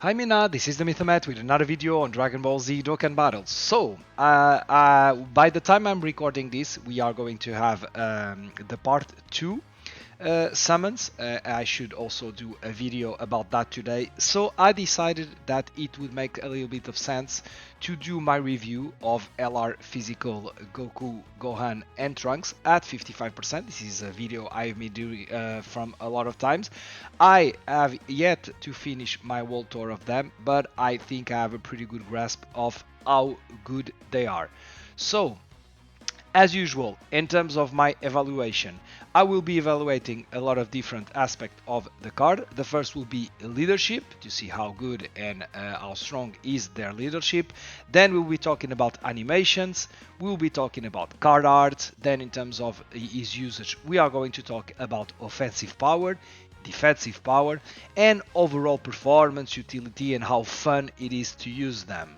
Hi Minna, this is the Mythomet with another video on Dragon Ball Z Dokkan Battles. So, by the time I'm recording this, we are going to have the part 2 summons. I should also do a video about that today. So I decided that it would make a little bit of sense to do my review of LR Physical Goku, Gohan and Trunks at 55%. This is a video I've been doing from a lot of times. I have yet to finish my world tour of them, but I think I have a pretty good grasp of how good they are. So, as usual, in terms of my evaluation, I will be evaluating a lot of different aspects of the card. The first will be leadership, to see how good and how strong is their leadership. Then we'll be talking about animations, we'll be talking about card art. Then in terms of his usage, we are going to talk about offensive power, defensive power, and overall performance, utility, and how fun it is to use them.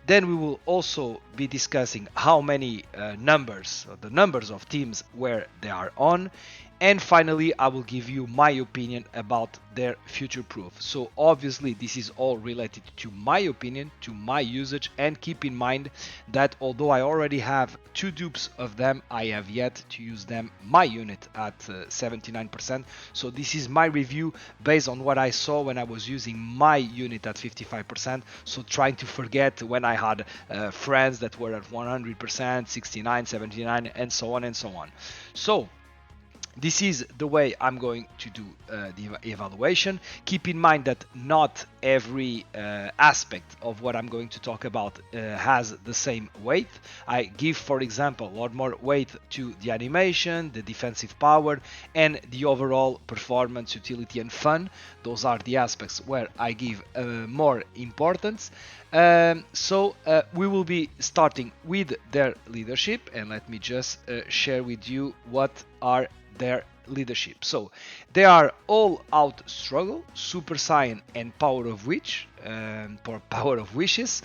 Then we will also be discussing how many numbers, the numbers of teams where they are on. And finally, I will give you my opinion about their future proof. So obviously this is all related to my opinion, to my usage, and keep in mind that although I already have 2 dupes of them, I have yet to use them, my unit at 79%. So this is my review based on what I saw when I was using my unit at 55%. So trying to forget when I had friends that were at 100%, 69, 79, and so on and so on. So this is the way I'm going to do the evaluation. Keep in mind that not every aspect of what I'm going to talk about has the same weight. I give, for example, a lot more weight to the animation, the defensive power, and the overall performance, utility, and fun. Those are the aspects where I give more importance. So we will be starting with their leadership, and let me just share with you what are their leadership. So they are all out struggle, super saiyan, and power of wish, power of wishes.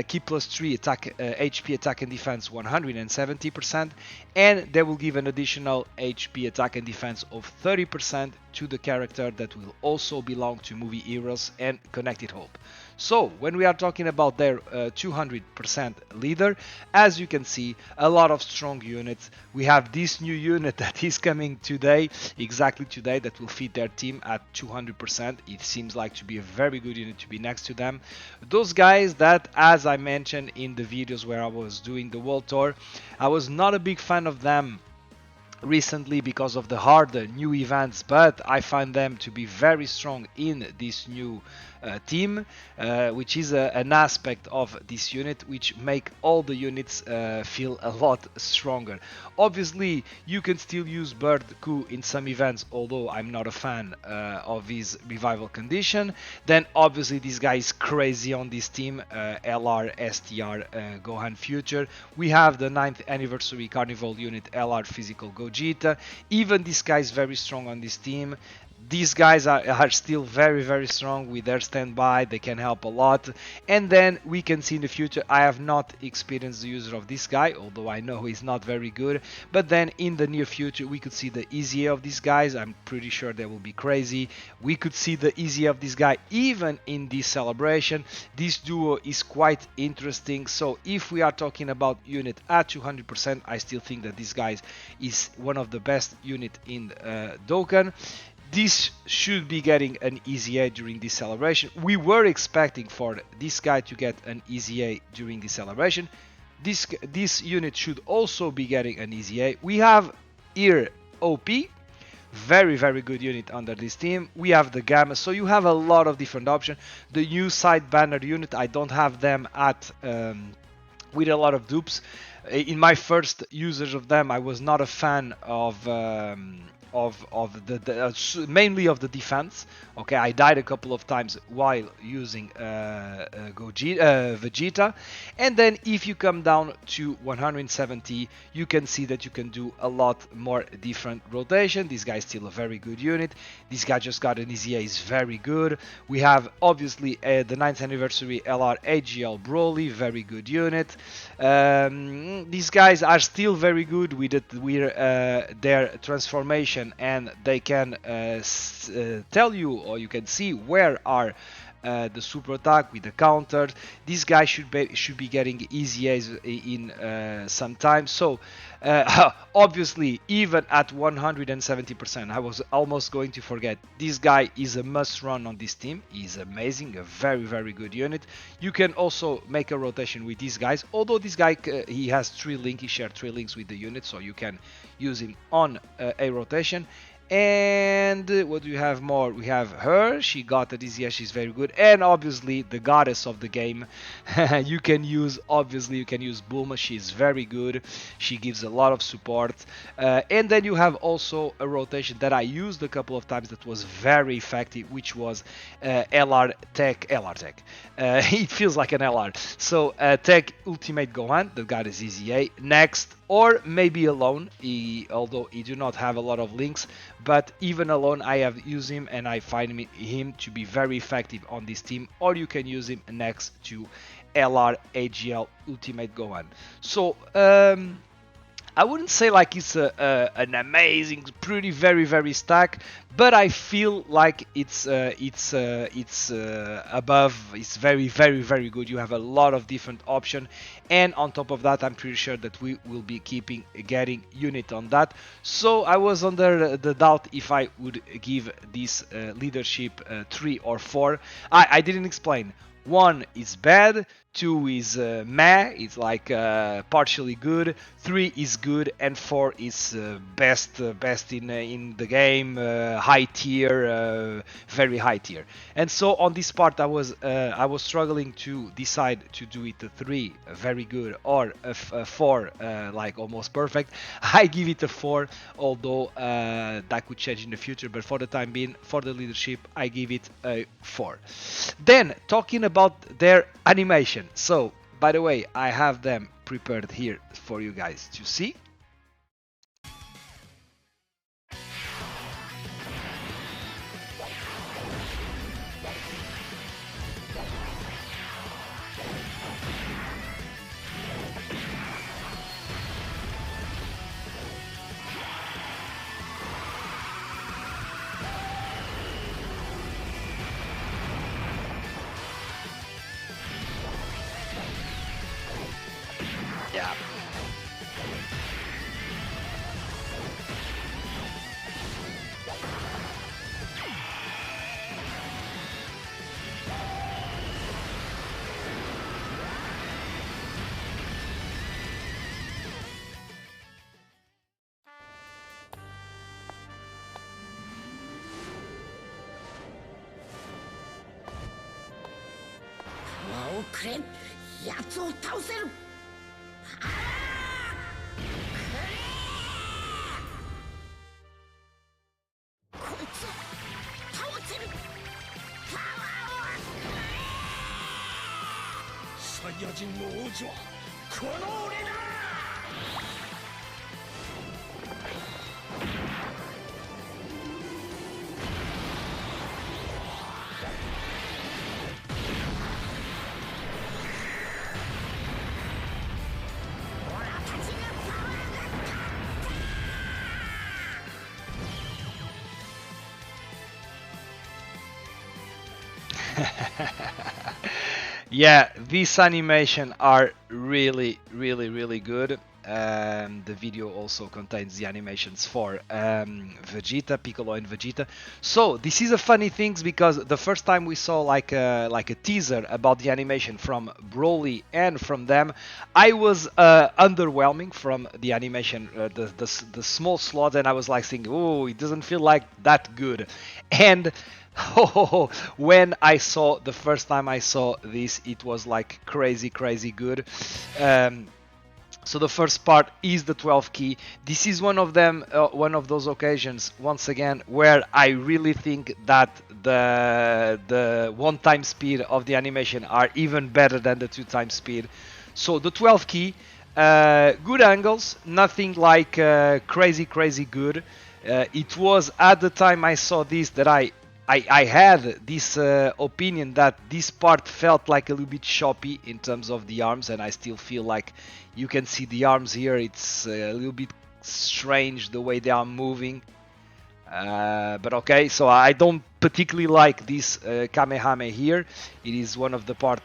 Key plus 3 attack, HP attack and defense 170%, and they will give an additional HP attack and defense of 30% to the character that will also belong to movie heroes and Connected Hope. So when we are talking about their 200% leader, as you can see, a lot of strong units. We have this new unit that is coming today, exactly today, that will fit their team at 200%. It seems like to be a very good unit to be next to them. Those guys that, as I mentioned in the videos where I was doing the world tour, I was not a big fan of them recently because of the harder new events, but I find them to be very strong in this new team, which is an aspect of this unit which make all the units feel a lot stronger. Obviously you can still use Bird Coup in some events, although I'm not a fan of his revival condition. Then obviously this guy is crazy on this team, LR STR Gohan Future. We have the 9th anniversary carnival unit LR Physical Gogeta. Even this guy is very strong on this team. These guys are still very strong with their standby. They can help a lot. And then we can see in the future, I have not experienced the user of this guy, although I know he's not very good, but then in the near future we could see the easy of these guys. I'm pretty sure they will be crazy. We could see the easy of this guy even in this celebration. This duo is quite interesting. So if we are talking about unit at 200%, I still think that this guy is one of the best unit in Dokkan. This should be getting an easy A during this celebration. We were expecting for this guy to get an easy A during this celebration. This unit should also be getting an easy A. We have here OP, very good unit under this team. We have the Gamma, so you have a lot of different options. The new side banner unit, I don't have them at with a lot of dupes. In my first usage of them, I was not a fan of mainly of the defense. Okay, I died a couple of times while using Vegeta, and then if you come down to 170, you can see that you can do a lot more different rotation. This guy is still a very good unit. This guy just got an easy A, is very good. We have obviously the 9th anniversary LR AGL Broly, very good unit. These guys are still very good with their transformation, and they can tell you, or you can see where are the super attack with the counter. This guy should be getting easy A's in some time. So obviously, even at 170%, I was almost going to forget. This guy is a must run on this team. He's amazing, a very good unit. You can also make a rotation with these guys. Although this guy he has 3 links, he shared 3 links with the unit, so you can use him on a rotation. And what do you have more? We have her. She got a DZS. She's very good. And obviously the goddess of the game. You can use Bulma. She's very good. She gives a lot of support. And then you have also a rotation that I used a couple of times that was very effective, which was LR Tech. It feels like an LR. So Tech Ultimate Gohan. The goddess EZA. Next, or maybe alone, although he do not have a lot of links, but even alone I have used him and I find him to be very effective on this team, or you can use him next to LR AGL Ultimate Gohan. So I wouldn't say like it's an amazing, pretty, very stack, but I feel like it's above. It's very good. You have a lot of different options, and on top of that, I'm pretty sure that we will be getting unit on that. So I was under the doubt if I would give this leadership 3 or 4. I didn't explain. 1 is bad, 2 is meh, it's like partially good, 3 is good, and 4 is best in the game, high tier, very high tier. And so on this part I was struggling to decide to do it a 3, very good, or a 4, like almost perfect. I give it a 4, although that could change in the future, but for the time being, for the leadership, I give it a 4. Then talking about their animation. So by the way, I have them prepared here for you guys to see. Yeah. Yeah, these animation are really good. The video also contains the animations for Vegeta, Piccolo and Vegeta. So this is a funny thing because the first time we saw like a teaser about the animation from Broly and from them, I was underwhelming from the animation, the small slot, and I was like thinking, oh, it doesn't feel like that good. And oh, when I saw the first time I saw this, it was like crazy good. So the first part is the 12 key. This is one of them, one of those occasions, once again, where I really think that the 1-time speed of the animation are even better than the 2-time speed. So the 12 key, good angles, nothing like crazy good. It was at the time I saw this that I had this opinion that this part felt like a little bit choppy in terms of the arms, and I still feel like you can see the arms here. It's a little bit strange the way they are moving. But okay, so I don't particularly like this Kamehameha here. It is one of the part.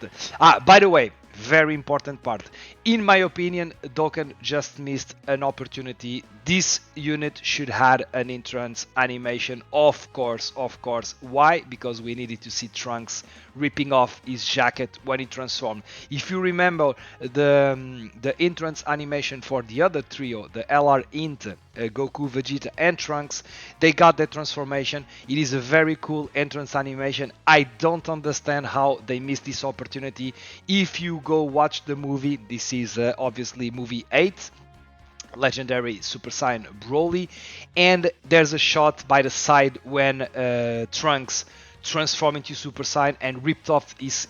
By the way, very important part. In my opinion, Dokkan just missed an opportunity. This unit should had an entrance animation, of course, of course. Why? Because we needed to see Trunks ripping off his jacket when he transformed. If you remember the entrance animation for the other trio, the LR Int, Goku, Vegeta, and Trunks, they got their transformation. It is a very cool entrance animation. I don't understand how they missed this opportunity. If you go watch the movie, this is obviously movie 8, Legendary Super Saiyan Broly, and there's a shot by the side when Trunks transformed into Super Saiyan and ripped off his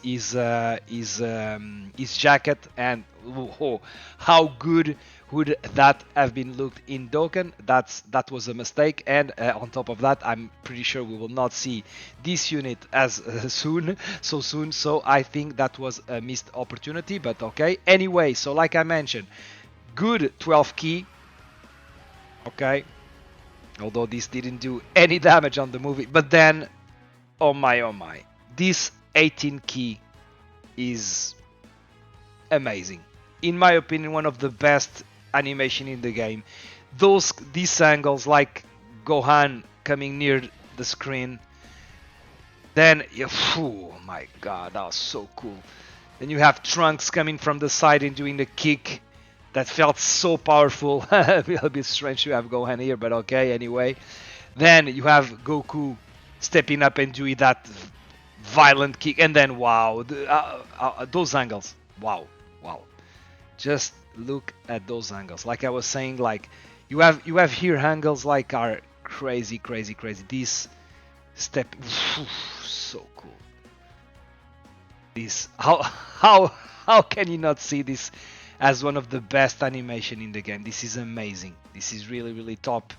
jacket, and oh, how good would that have been looked in Dokkan? That was a mistake, and on top of that, I'm pretty sure we will not see this unit as soon. So I think that was a missed opportunity, but okay. Anyway, so like I mentioned, good 12 key, okay, although this didn't do any damage on the movie, but then oh my, this 18 key is amazing. In my opinion, one of the best animation in the game. These angles, like Gohan coming near the screen, then oh my god, that was so cool. Then you have Trunks coming from the side and doing the kick. That felt so powerful. A little bit strange to have Gohan here, but okay, anyway. Then you have Goku stepping up and doing that violent kick, and then wow, those angles, wow. Just look at those angles. Like I was saying, like you have here angles like are crazy. This step, so cool. This how can you not see this as one of the best animation in the game? This is amazing. This is really top.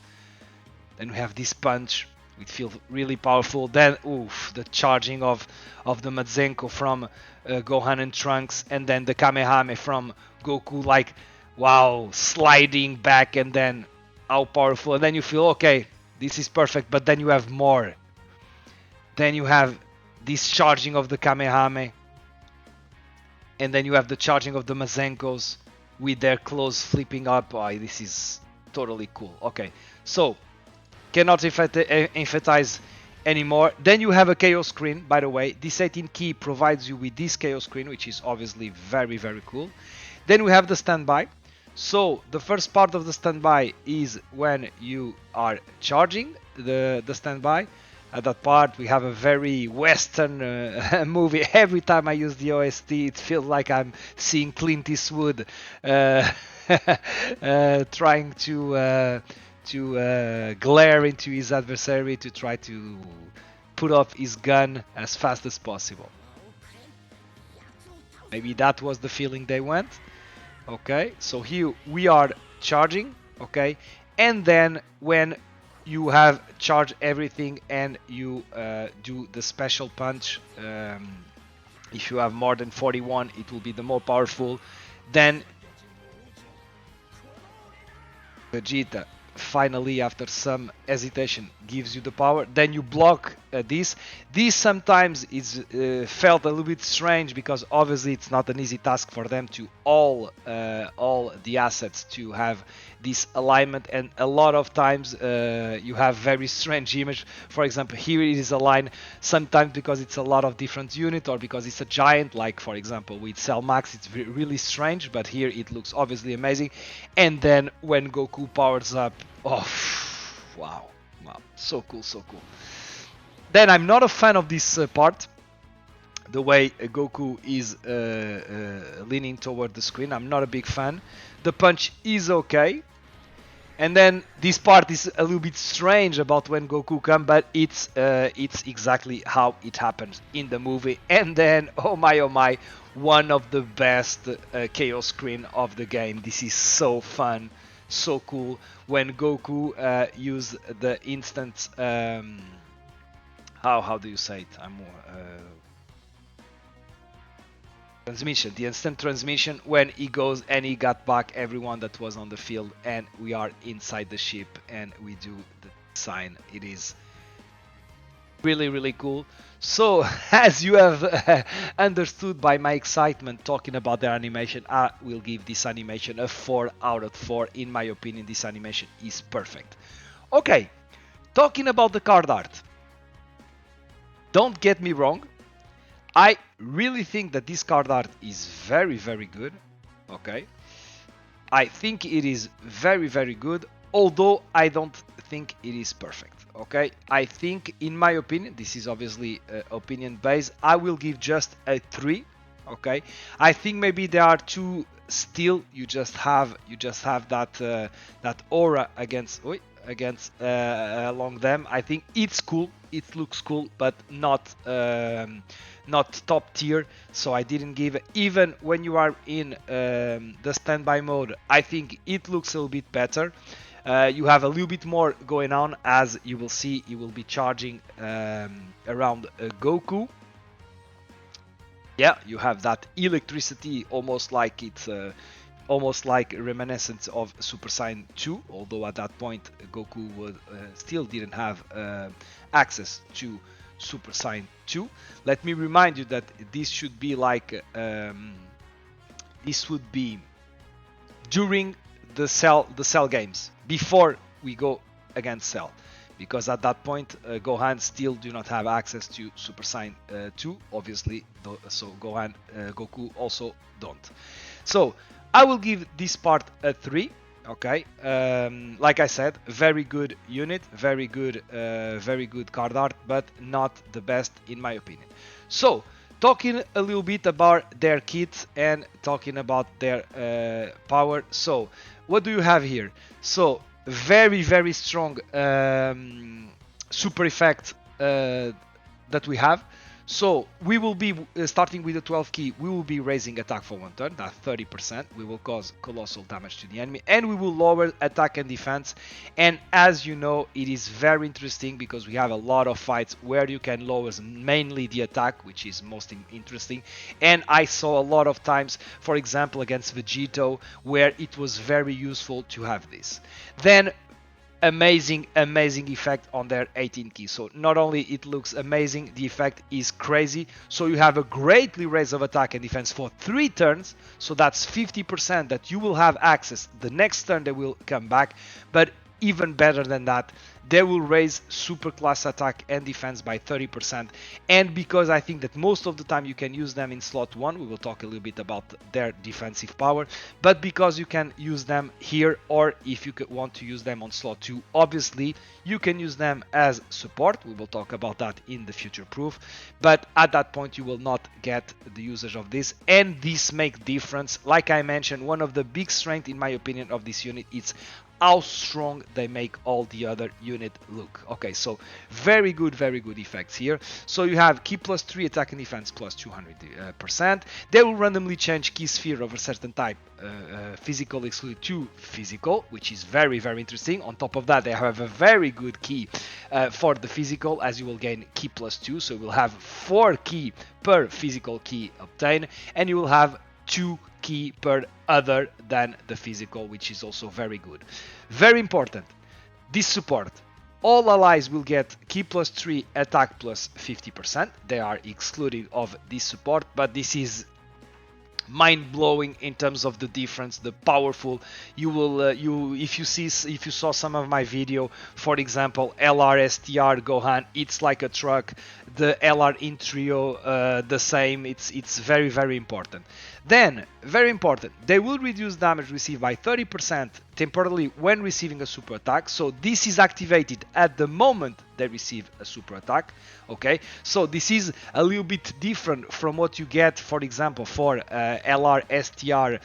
Then we have this punch. It feels really powerful. Then, oof, the charging of the Mazenko from Gohan and Trunks, and then the Kamehameha from Goku, like, wow, sliding back, and then how powerful. And then you feel, okay, this is perfect, but then you have more. Then you have this charging of the Kamehameha, and then you have the charging of the Mazenkos with their clothes flipping up. Oh, this is totally cool. Okay, so cannot emphasize anymore. Then you have a KO screen, by the way. This 18 key provides you with this KO screen, which is obviously very cool. Then we have the standby. So the first part of the standby is when you are charging the standby. At that part we have a very western movie. Every time I use the OST, it feels like I'm seeing Clint Eastwood trying to glare into his adversary to try to put off his gun as fast as possible. Maybe that was the feeling they went. Okay, so here we are charging, okay, and then when you have charged everything and you do the special punch, if you have more than 41, it will be the more powerful. Then Vegeta finally, after some hesitation, gives you the power. Then you block this. This sometimes is felt a little bit strange because obviously it's not an easy task for them to all the assets to have this alignment, and a lot of times you have very strange image. For example, here it is aligned sometimes because it's a lot of different units or because it's a giant, like for example with Cell Max it's really strange, but here it looks obviously amazing. And then when Goku powers up, oh wow, so cool. Then I'm not a fan of this part, the way Goku is leaning toward the screen. I'm not a big fan. The punch is okay, and then this part is a little bit strange about when Goku comes, but it's exactly how it happens in the movie. And then oh my, one of the best KO screen of the game. This is so fun, so cool when Goku use the instant how do you say it? Transmission, the instant transmission, when he goes and he got back everyone that was on the field, and we are inside the ship and we do the sign. It is Really cool. So as you have understood by my excitement talking about their animation, I will give this animation a 4 out of 4. In my opinion, this animation is perfect. Okay, talking about the card art, don't get me wrong, I really think that this card art is very good. Okay, I think it is very good, although I don't think it is perfect. Okay, I think, in my opinion, this is obviously opinion based, I will give just a 3. Okay, I think maybe there are two still. You just have that that aura against along them. I think it's cool, it looks cool, but not top tier. So I didn't give it. Even when you are in the standby mode, I think it looks a little bit better. You have a little bit more going on, as you will see. You will be charging around Goku. Yeah, you have that electricity, almost like it's almost like reminiscent of Super Saiyan 2, although at that point Goku would, still didn't have access to Super Saiyan 2. Let me remind you that this should be like this would be during the Cell games, before we go against Cell, because at that point Gohan still do not have access to Super Saiyan 2, obviously, so Goku also don't. So I will give this part a 3. Okay, like I said, very good unit, very good card art, but not the best in my opinion. So talking a little bit about their kits and talking about their power. So what do you have here? So very strong super effect that we have. So we will be starting with the 12 key. We will be raising attack for 1 turn, that's 30%. We will cause colossal damage to the enemy, and we will lower attack and defense. And as you know, it is very interesting because we have a lot of fights where you can lower mainly the attack, which is most interesting. And I saw a lot of times, for example, against Vegito, where it was very useful to have this. Then amazing effect on their 18 key. So not only it looks amazing, the effect is crazy. So you have a greatly raise of attack and defense for 3 turns, so that's 50% that you will have access. The next turn they will come back, but even better than that, they will raise super class attack and defense by 30%. And because I think that most of the time you can use them in slot 1, we will talk a little bit about their defensive power, but because you can use them here, or if you want to use them on slot 2, obviously you can use them as support. We will talk about that in the future proof, but at that point you will not get the usage of this, and this makes difference. Like I mentioned, one of the big strengths in my opinion of this unit is how strong they make all the other unit look. Okay, so very good effects here. So you have key plus 3 attack and defense plus 200%. They will randomly change key sphere of a certain type, physical exclude to physical, which is very interesting. On top of that, they have a very good key for the physical, as you will gain key plus 2, so you will have 4 key per physical key obtained, and you will have 2 key per other than the physical, which is also very good. Very important, this support. All allies will get key plus 3 attack plus 50%. They are excluded of this support, but this is mind-blowing in terms of the difference, the powerful. You will if you saw some of my video, for example, LR STR Gohan, it's like a truck. The LR in trio, the same. It's very important. Then, very important, they will reduce damage received by 30% temporarily when receiving a super attack. So this is activated at the moment they receive a super attack. Okay, so this is a little bit different from what you get, for example, for LR STR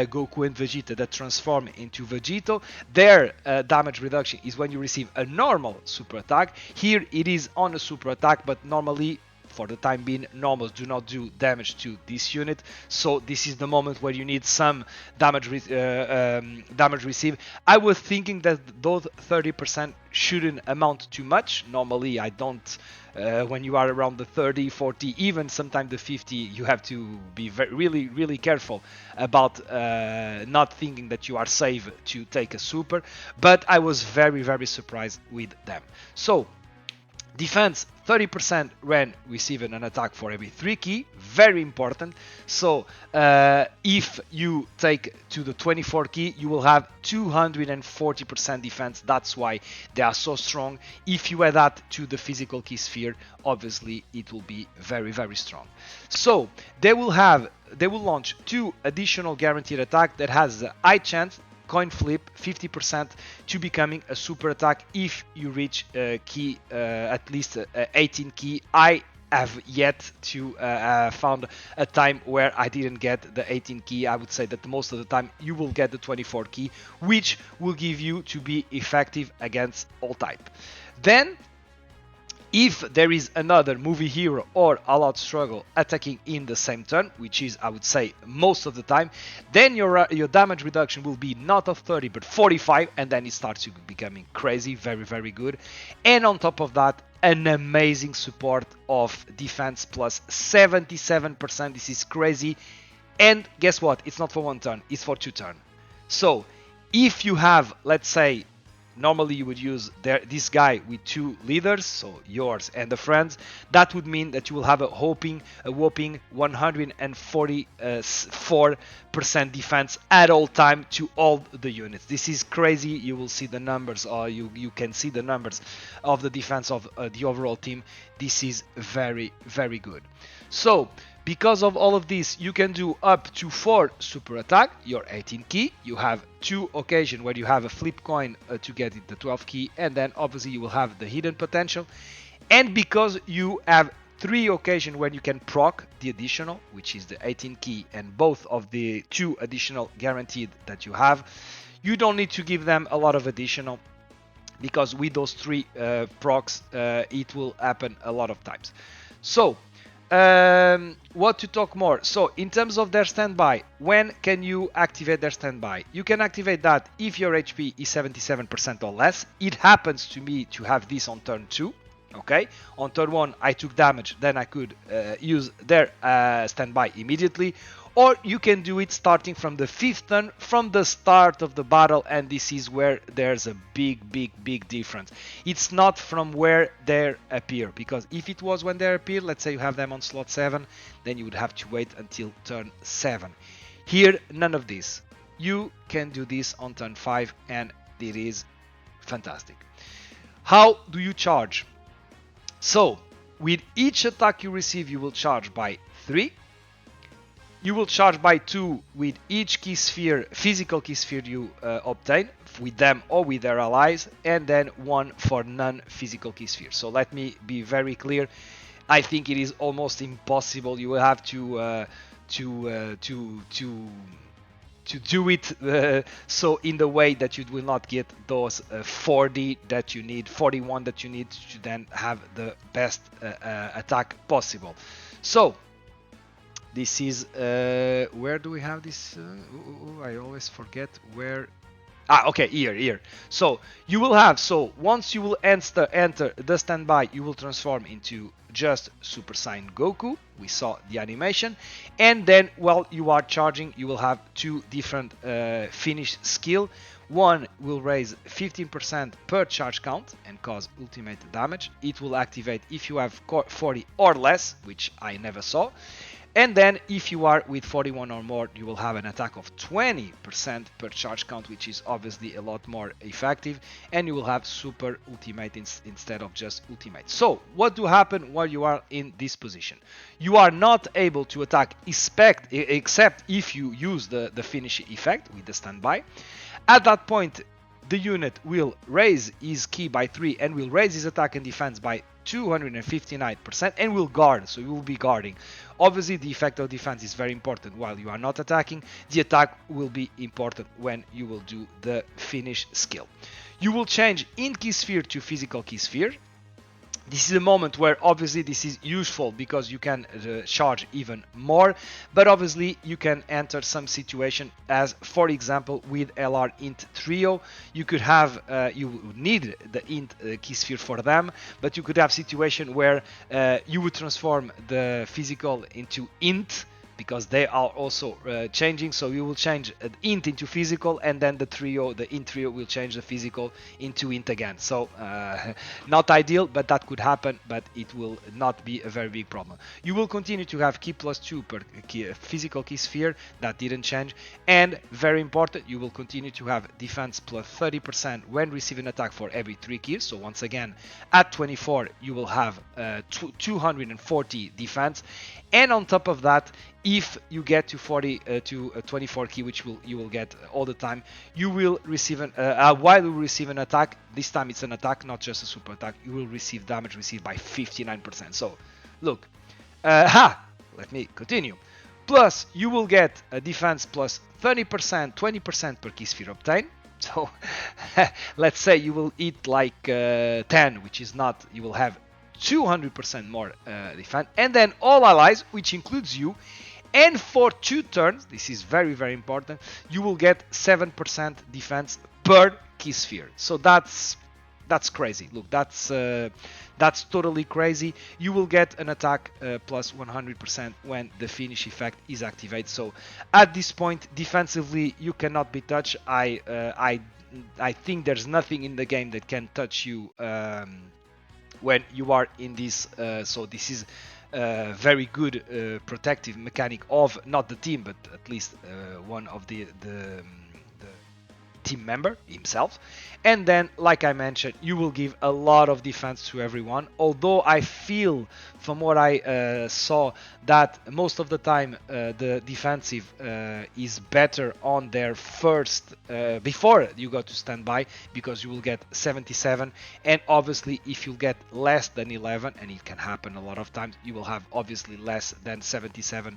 Goku and Vegeta that transform into Vegito. Their damage reduction is when you receive a normal super attack. Here it is on a super attack, but normally, for the time being, normals do not do damage to this unit, so this is the moment where you need some damage received. I was thinking that those 30% shouldn't amount to much. Normally I don't, when you are around the 30, 40, even sometimes the 50, you have to be really careful about not thinking that you are safe to take a super, but I was very surprised with them. So defense 30% when receiving an attack for every 3 key, very important. So if you take to the 24 key, you will have 240% defense. That's why they are so strong. If you add that to the physical key sphere, obviously it will be very, very strong. So they will launch 2 additional guaranteed attack that has a high chance, coin flip, 50% to becoming a super attack if you reach key at least 18 key. I have yet to found a time where I didn't get the 18 key. I would say that most of the time you will get the 24 key, which will give you to be effective against all type. Then if there is another movie hero or all-out struggle attacking in the same turn, which is, I would say, most of the time, then your damage reduction will be not of 30 but 45, and then it starts becoming crazy, very, very good. And on top of that, an amazing support of defense plus 77%. This is crazy. And guess what? It's not for 1 turn, it's for 2 turns. So if you have, let's say, normally you would use this guy with 2 leaders, so yours and the friends. That would mean that you will have a whopping 144% defense at all time to all the units. This is crazy. You will see the numbers, or you can see the numbers of the defense of the overall team. This is very, very good. So because of all of this, you can do up to 4 super attack, your 18 key. You have 2 occasions where you have a flip coin to get it the 12 key, and then obviously you will have the hidden potential. And because you have 3 occasions where you can proc the additional, which is the 18 key, and both of the 2 additional guaranteed that you have, you don't need to give them a lot of additional, because with those 3 procs, it will happen a lot of times. So what to talk more? So in terms of their standby, when can you activate their standby? You can activate that if your HP is 77% or less. It happens to me to have this on turn 2. Okay, on turn 1 I took damage, then I could use their standby immediately. Or you can do it starting from the 5th turn, from the start of the battle, and this is where there's a big difference. It's not from where they appear, because if it was when they appear, let's say you have them on slot 7, then you would have to wait until turn 7. Here, none of this. You can do this on turn 5, and it is fantastic. How do you charge? So, with each attack you receive, you will charge by 3. You will charge by 2 with each key sphere, physical key sphere you obtain with them or with their allies, and then 1 for non-physical key sphere. So let me be very clear. I think it is almost impossible. You will have to do it so in the way that you will not get those 40 that you need, 41 that you need to then have the best attack possible. So this is where do we have this? I always forget where. Okay, here. So you will have, once you will enter the standby, you will transform into just Super Saiyan Goku. We saw the animation, and then while you are charging, you will have 2 different finish skill. One will raise 15% per charge count and cause ultimate damage. It will activate if you have 40 or less, which I never saw. And then if you are with 41 or more, you will have an attack of 20% per charge count, which is obviously a lot more effective, and you will have super ultimate instead of just ultimate. So what do happen while you are in this position? You are not able to attack except if you use the finish effect with the standby. At that point, the unit will raise his key by 3 and will raise his attack and defense by 259% and will guard, so you will be guarding. Obviously the effect of defense is very important while you are not attacking. The attack will be important when you will do the finish skill. You will change in key sphere to physical key sphere. This is a moment where obviously this is useful because you can charge even more, but obviously you can enter some situation as, for example, with LR int trio, you could have, you would need the int key sphere for them, but you could have situation where you would transform the physical into int because they are also changing. So you will change int into physical, and then the int trio will change the physical into int again. So not ideal, but that could happen, but it will not be a very big problem. You will continue to have key +2 per physical key sphere, that didn't change. And very important, you will continue to have defense plus 30% when receiving attack for every 3 keys. So once again, at 24 you will have 240 defense, and on top of that, if you get to 24 key, which you will get all the time, you will receive while you receive an attack, this time it's an attack, not just a super attack, you will receive damage received by 59%. So look, let me continue. Plus you will get a defense plus 30%, 20% per key sphere obtained. So let's say you will eat like 10, which is not, you will have 200% more defense, and then all allies, which includes you, and for 2 turns, this is very, very important, you will get 7% defense per key sphere. So that's crazy. Look, that's totally crazy. You will get an attack plus 100% when the finish effect is activated. So at this point, defensively, you cannot be touched. I think there's nothing in the game that can touch you when you are in this. So this is very good protective mechanic of not the team, but at least one of the team member himself. And then, like I mentioned, you will give a lot of defense to everyone, although I feel from what I saw that most of the time the defensive is better on their first before you go to standby, because you will get 77, and obviously if you get less than 11, and it can happen a lot of times, you will have obviously less than 77%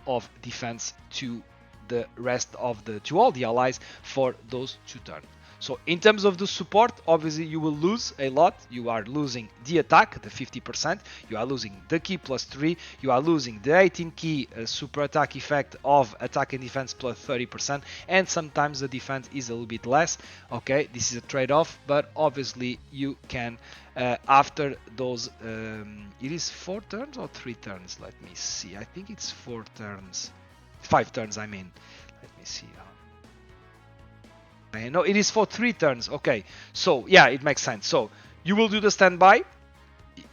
of defense to the rest of to all the allies for those 2 turns. So in terms of the support, obviously you will lose a lot. You are losing the attack, the 50%, you are losing the key plus 3, you are losing the 18 key super attack effect of attack and defense plus 30%, and sometimes the defense is a little bit less. Okay, this is a trade-off, but obviously you can after those it is 4 turns or 3 turns, let me see, I think it's 4 turns, 5 turns I mean, let me see. No, it is for 3 turns. Okay, so yeah, it makes sense. So you will do the standby.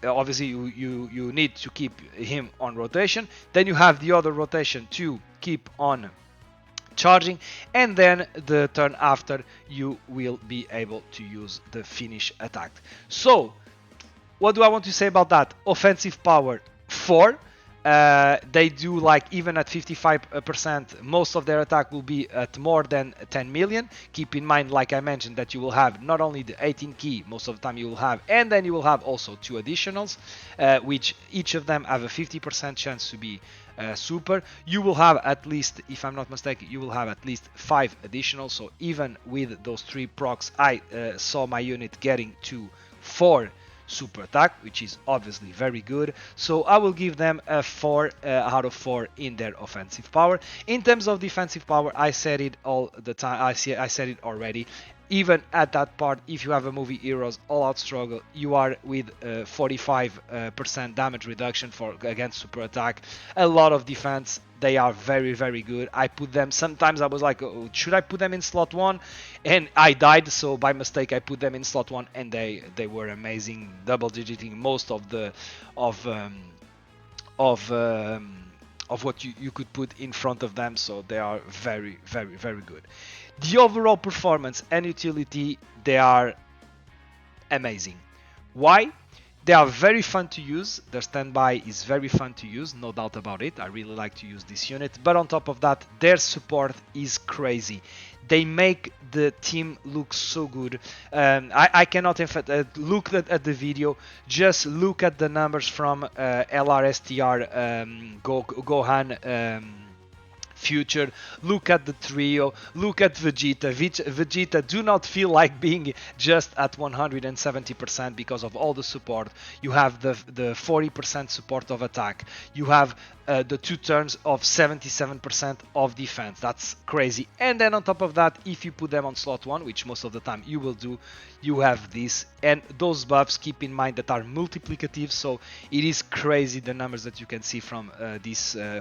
Obviously you need to keep him on rotation, then you have the other rotation to keep on charging, and then the turn after you will be able to use the finish attack. So what do I want to say about that? Offensive power 4. They do, like, even at 55%, most of their attack will be at more than 10 million. Keep in mind, like I mentioned, that you will have not only the 18 key, most of the time you will have, and then you will have also 2 additionals, which each of them have a 50% chance to be super. You will have at least, if I'm not mistaken, you will have at least 5 additionals. So even with those 3 procs, I saw my unit getting to 4 super attack, which is obviously very good. So I will give them a 4 out of 4 in their offensive power. In terms of defensive power, I said it all the time. I said it already. Even at that part, if you have a movie Heroes All Out Struggle, you are with 45% damage reduction for against super attack. A lot of defense. They are very, very good. I put them, sometimes I was like, oh, should I put them in slot 1? And I died, so by mistake I put them in slot 1, and they were amazing, double digiting most of the of what you could put in front of them. So they are very, very, very good. The overall performance and utility, they are amazing. Why? They are very fun to use. Their standby is very fun to use, no doubt about it. I really like to use this unit. But on top of that, their support is crazy. They make the team look so good. I cannot look at the video. Just look at the numbers from LR Gohan future. Look at the trio, look at Vegeta. Vegeta do not feel like being just at 170% because of all the support. You have the 40% support of attack. You have the 2 turns of 77% of defense. That's crazy. And then on top of that, if you put them on slot 1, which most of the time you will do, you have this. And those buffs, keep in mind, that are multiplicative, so it is crazy the numbers that you can see from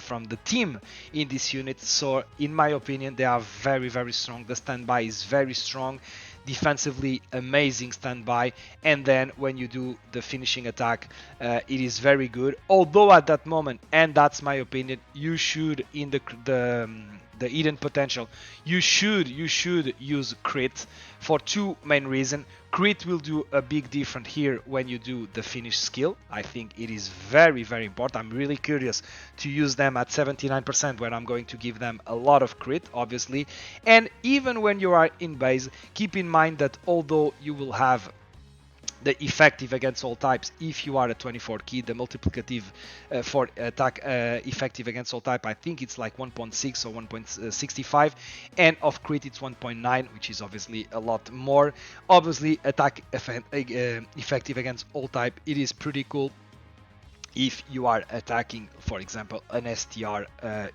from the team in this unit. So in my opinion, they are very, very strong. The standby is very strong. Defensively, amazing standby, and then when you do the finishing attack, it is very good. Although at that moment, and that's my opinion, you should, in the hidden potential, you should use crit for 2 main reasons. Crit will do a big difference here when you do the finish skill. I think it is very, very important. I'm really curious to use them at 79%, where I'm going to give them a lot of crit, obviously. And even when you are in base, keep in mind that although you will have the effective against all types, if you are a 24 key, the multiplicative for attack effective against all type, I think it's like 1.6 or 1.65, and of crit it's 1.9, which is obviously a lot more. Obviously, attack effective against all type, it is pretty cool if you are attacking, for example, an STR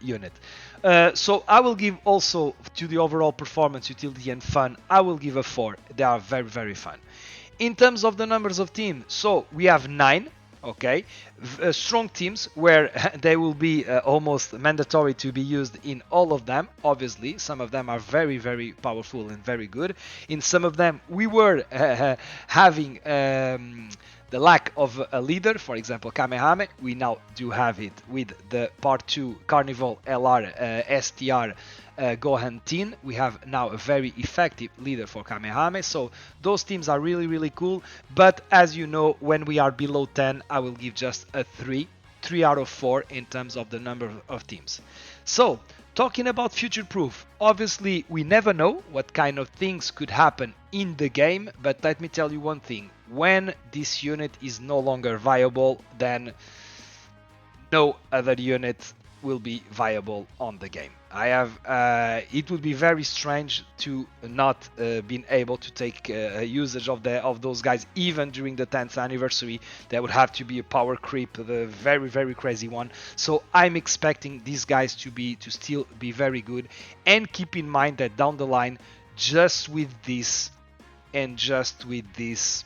unit. So I will give also to the overall performance, utility and fun, I will give a 4. They are very, very fun. In terms of the numbers of teams, so we have 9, okay, strong teams where they will be almost mandatory to be used in all of them. Obviously, some of them are very, very powerful and very good. In some of them, we were having the lack of a leader, for example, Kamehame. We now do have it with the Part 2 Carnival LR STR Gohan Teen. We have now a very effective leader for Kamehame, so those teams are really, really cool. But as you know, when we are below 10, I will give just a 3 out of 4 in terms of the number of teams. So talking about future proof, obviously we never know what kind of things could happen in the game, but let me tell you one thing: when this unit is no longer viable, then no other unit will be viable on the game. I have it would be very strange to not being able to take usage of those guys even during the 10th anniversary. There would have to be a power creep, the very, very crazy one. So I'm expecting these guys to still be very good, and keep in mind that down the line, just with this and just with this,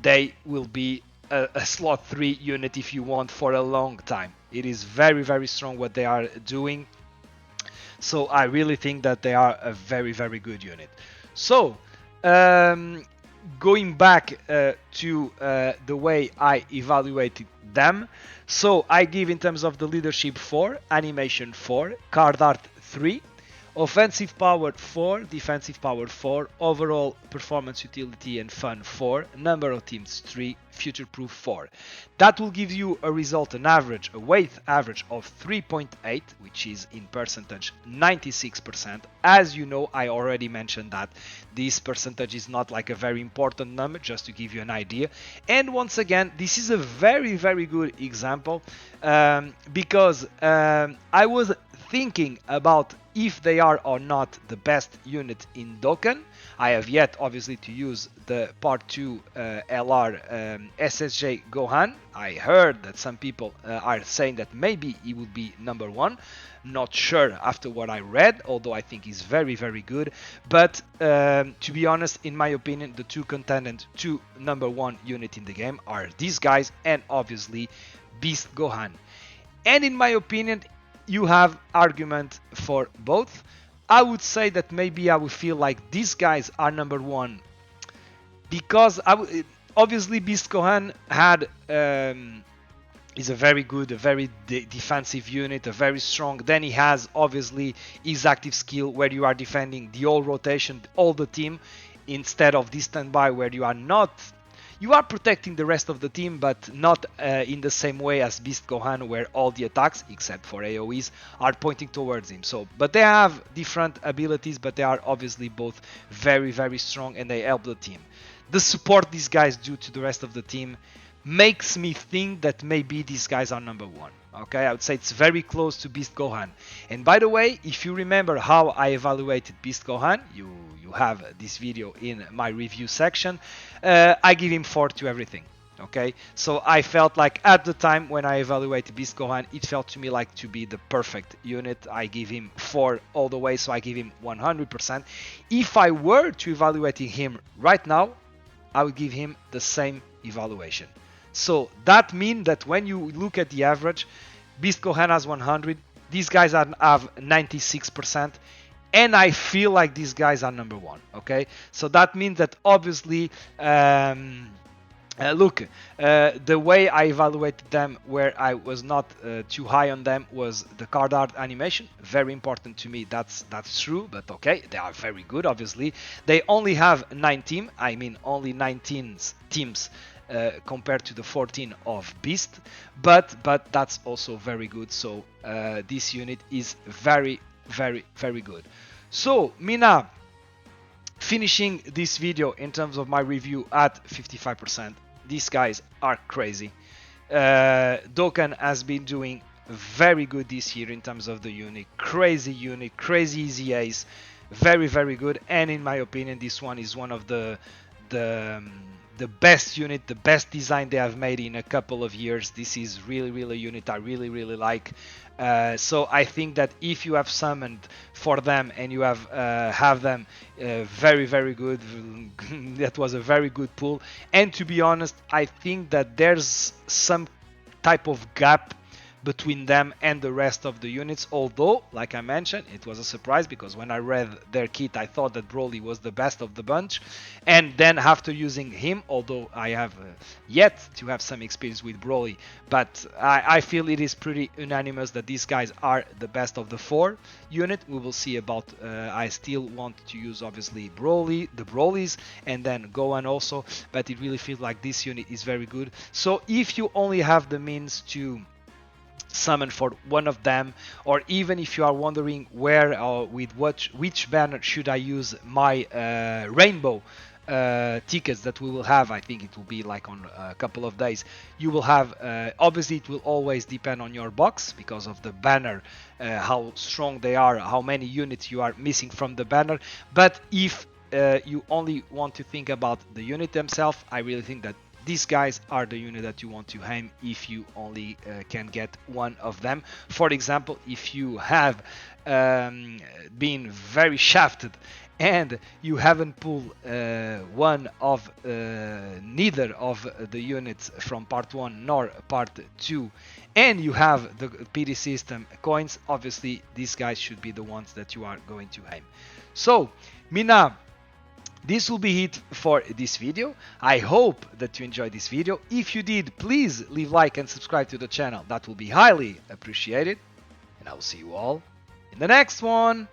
they will be a slot 3 unit if you want for a long time. It is very, very strong what they are doing. So I really think that they are a very, very good unit. So going back to the way I evaluated them. So I give, in terms of the leadership, 4, animation 4, card art 3, offensive power 4, defensive power 4, overall performance, utility and fun 4, number of teams 3, future proof 4. That will give you a result, a weight average of 3.8, which is in percentage 96%. As you know, I already mentioned that this percentage is not like a very important number, just to give you an idea. And once again, this is a very, very good example because I was thinking about if they are or not the best unit in Dokkan. I have yet, obviously, to use the Part 2 LR SSJ Gohan. I heard that some people are saying that maybe he would be number 1. Not sure after what I read, although I think he's very, very good. But to be honest, in my opinion, the 2 contenders to number 1 unit in the game are these guys and obviously Beast Gohan. And in my opinion, you have argument for both. I would say that maybe I would feel like these guys are number 1 because obviously Beast Gohan had is a very good, a very defensive unit, a very strong. Then he has obviously his active skill where you are defending the whole rotation, all the team, instead of this standby where you are not. You are protecting the rest of the team, but not in the same way as Beast Gohan, where all the attacks, except for AoEs, are pointing towards him. So, but they have different abilities, but they are obviously both very, very strong, and they help the team. The support these guys do to the rest of the team, makes me think that maybe these guys are number one. Okay, I would say it's very close to Beast Gohan. And by the way, if you remember how I evaluated Beast Gohan, you have this video in my review section. I give him 4 to everything. Okay, so I felt like at the time when I evaluated Beast Gohan, it felt to me like to be the perfect unit. I give him 4 all the way, so I give him 100%. If I were to evaluate him right now, I would give him the same evaluation. So that means that when you look at the average, Beast Gohan has 100, these guys have 96%, and I feel like these guys are number one. Okay, so that means that obviously, look, the way I evaluated them, where I was not too high on them, was the card art animation. Very important to me. That's true, but okay, they are very good. Obviously, they only have 9 teams. I mean, only 19 teams. Compared to the 14 of Beast, but that's also very good. So this unit is very good. So Minna, finishing this video in terms of my review at 55%. These guys are crazy. Dokkan has been doing very good this year in terms of the unit, crazy easy ace, very good. And in my opinion, this one is one of the best unit, the best design they have made in a couple of years. This is really a unit I really like. So I think that if you have summoned for them and you have them, very good. That was a very good pull. And to be honest, I think that there's some type of gap between them and the rest of the units, although like I mentioned, it was a surprise because when I read their kit I thought that Broly was the best of the bunch, and then after using him, although I have yet to have some experience with Broly, but I feel it is pretty unanimous that these guys are the best of the 4 unit. We will see about I still want to use obviously the Brolys and then Gohan also, but it really feels like this unit is very good. So if you only have the means to summon for one of them, or even if you are wondering where or with which banner should I use my rainbow tickets that we will have, I think it will be like on a couple of days, you will have obviously it will always depend on your box because of the banner, how strong they are, how many units you are missing from the banner. But if you only want to think about the unit themselves, I really think that these guys are the unit that you want to aim if you only can get one of them. For example, if you have been very shafted and you haven't pulled one of neither of the units from part 1 nor part 2, and you have the PD system coins, obviously these guys should be the ones that you are going to aim. So Minna, this will be it for this video. I hope that you enjoyed this video. If you did, please leave a like and subscribe to the channel. That will be highly appreciated. And I will see you all in the next one.